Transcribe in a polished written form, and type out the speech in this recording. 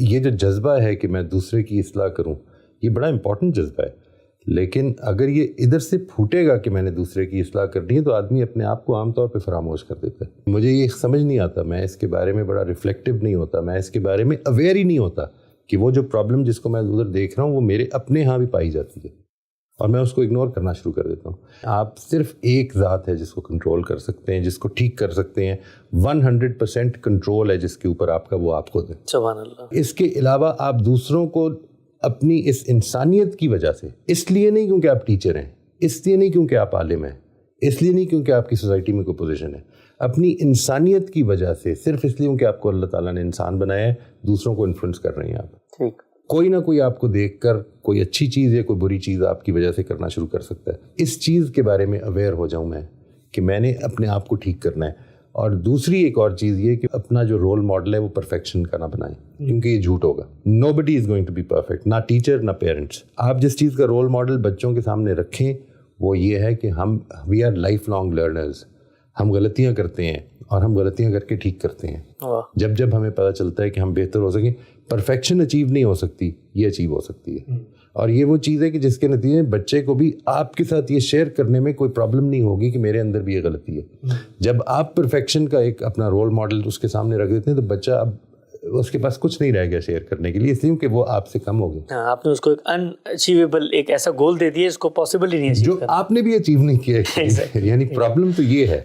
یہ جو جذبہ ہے کہ میں دوسرے کی اصلاح کروں، یہ بڑا امپورٹنٹ جذبہ ہے، لیکن اگر یہ ادھر سے پھوٹے گا کہ میں نے دوسرے کی اصلاح کرنی ہے تو آدمی اپنے آپ کو عام طور پہ فراموش کر دیتا ہے. مجھے یہ سمجھ نہیں آتا، میں اس کے بارے میں بڑا ریفلیکٹیو نہیں ہوتا، میں اس کے بارے میں اویئر ہی نہیں ہوتا کہ وہ جو پرابلم جس کو میں ادھر دیکھ رہا ہوں وہ میرے اپنے ہاں بھی پائی جاتی ہے، اور میں اس کو اگنور کرنا شروع کر دیتا ہوں. آپ صرف ایک ذات ہے جس کو کنٹرول کر سکتے ہیں، جس کو ٹھیک کر سکتے ہیں. 100% کنٹرول ہے جس کے اوپر آپ کا، وہ آپ کو دیں. سبحان اللہ. اس کے علاوہ آپ دوسروں کو اپنی اس انسانیت کی وجہ سے، اس لیے نہیں کیونکہ آپ ٹیچر ہیں، اس لیے نہیں کیونکہ آپ عالم ہیں، اس لیے نہیں کیونکہ آپ کی سوسائٹی میں کوئی پوزیشن ہے، اپنی انسانیت کی وجہ سے، صرف اس لیے کیونکہ آپ کو اللہ تعالیٰ نے انسان بنایا ہے، دوسروں کو انفلوئنس کر رہے ہیں آپ. ٹھیک. کوئی نہ کوئی آپ کو دیکھ کر کوئی اچھی چیز یا کوئی بری چیز آپ کی وجہ سے کرنا شروع کر سکتا ہے. اس چیز کے بارے میں اویئر ہو جاؤں میں کہ میں نے اپنے آپ کو ٹھیک کرنا ہے. اور دوسری ایک اور چیز یہ کہ اپنا جو رول ماڈل ہے وہ پرفیکشن کا نہ بنائیں، کیونکہ یہ جھوٹ ہوگا. Nobody is going to be perfect, نہ ٹیچر نہ پیرنٹس. آپ جس چیز کا رول ماڈل بچوں کے سامنے رکھیں وہ یہ ہے کہ we are lifelong learners. ہم غلطیاں کرتے ہیں اور ہم غلطیاں کر کے ٹھیک کرتے ہیں. جب ہمیں پتہ چلتا ہے کہ ہم بہتر ہو سکیں. پرفیکشن اچیو نہیں ہو سکتی، یہ اچیو ہو سکتی ہے. اور یہ وہ چیز ہے کہ جس کے نتیجے میں بچے کو بھی آپ کے ساتھ یہ شیئر کرنے میں کوئی پرابلم نہیں ہوگی کہ میرے اندر بھی یہ غلطی ہے. جب آپ پرفیکشن کا ایک اپنا رول ماڈل اس کے سامنے رکھ دیتے ہیں تو بچہ اب اس کے پاس کچھ نہیں رہ گیا شیئر کرنے کے لیے، اس لیے کہ وہ آپ سے کم ہو گیا. آپ نے اس کو ایک ان اچیویبل ایک ایسا گول دے دیا اس کو پاسبل ہی نہیں جو آپ نے بھی اچیو نہیں کیا. یعنی پرابلم تو یہ ہے.